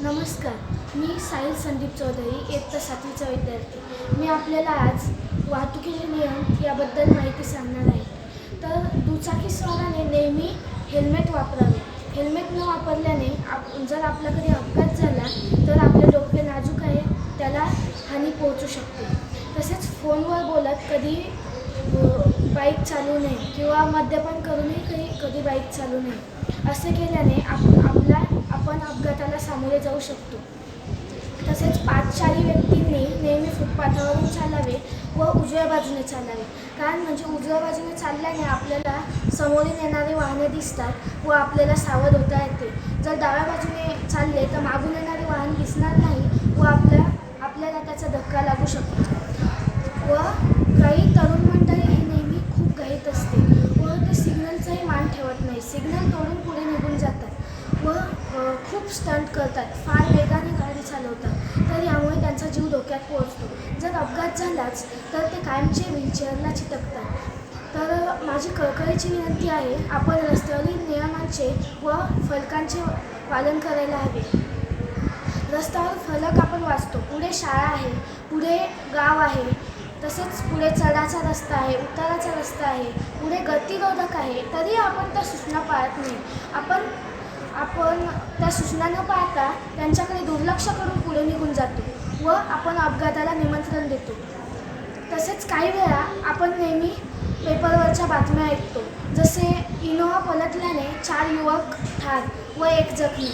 नमस्कार, मी साहिल संदीप चौधरी, इयत्ता 7वीचा विद्यार्थी. मी आपल्याला आज वाहतुकीचे नियम याबद्दल माहिती सांगणार आहे. तर दुचाकीस्वाराने नेहमी हेल्मेट वापरावे. हेल्मेट न वापरल्याने जर आपला कधी अपघात झाला तर आपले डोके नाजूक आहे, त्याला हानी पोहोचू शकते. तसेच फोनवर बोलत कधी बाईक चालवू नये किंवा मद्यपान करूनही कधी बाईक चालवू नये. असे केल्याने आपण अपघाताला सामोरे जाऊ शकतो. तसेच पादचारी व्यक्तींनी नेहमी फुटपाथावरून चालावे व उजव्या बाजूने चालावे. कारण उजव्या बाजूने चालल्याने आपल्याला समोरून येणारे वाहने दिसतात व आपल्याला सावध होता येते. जर डाव्या बाजूने चालले तर मागून येणारे वाहन दिसणार नाही व आपल्याला त्याचा धक्का लागू शकतो. व काही तरुण मंडळी ही नेहमी खूप घाईत असते व ते सिग्नलचाही मान ठेवत नाही. सिग्नल तोडून पुढे निघून जातात व खूप स्टंट करतात, फार वेगाने गाडी चालवतात. तर यामुळे त्यांचा जीव धोक्यात पोहोचतो. जर अपघात झालाच तर ते कायमचे व्हीलचेअरला चिटकतात. तर माझी कळकळीची विनंती आहे, आपण रस्त्यावरील नियमांचे व फलकांचे पालन करायला हवे. रस्त्यावर फलक आपण वाचतो, पुढे शाळा आहे, पुढे गाव आहे, तसेच पुढे चढाचा रस्ता आहे, उताराचा रस्ता आहे, पुढे गतिरोधक आहे, तरी आपण त्या सूचना पाळत नाही. आपण त्या सूचना न पाळता त्यांच्याकडे दुर्लक्ष करून पुढे निघून जातो व आपण अपघाताला निमंत्रण देतो. तसेच काही वेळा आपण नेहमी पेपरवरच्या बातम्या ऐकतो, जसे इनोव्हा पलटल्याने 4 युवक ठार व 1 जखमी,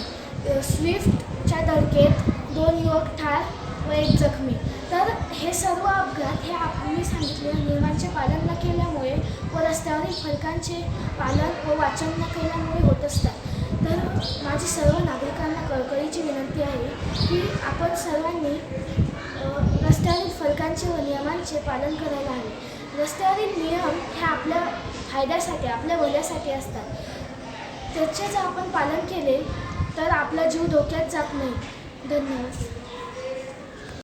स्विफ्टच्या धडकेत 2 युवक ठार व 1 जखमी. तर हे सर्व अपघात हे मी सांगितलेल्या नियमांचे पालन न केल्यामुळे व रस्त्यावरील फलकांचे पालन व वाचन न केल्यामुळे होत असतात. तर माझी सर्व नागरिकांना कळकळीची विनंती आहे की आपण सर्वांनी रस्त्यावरील फलकांचे व नियमांचे पालन करायला हवे. रस्त्यावरील नियम हे आपल्या फायद्यासाठी, आपल्या भल्यासाठी असतात. त्याचे जर आपण पालन केले तर आपला जीव धोक्यात जात नाही. धन्यवाद.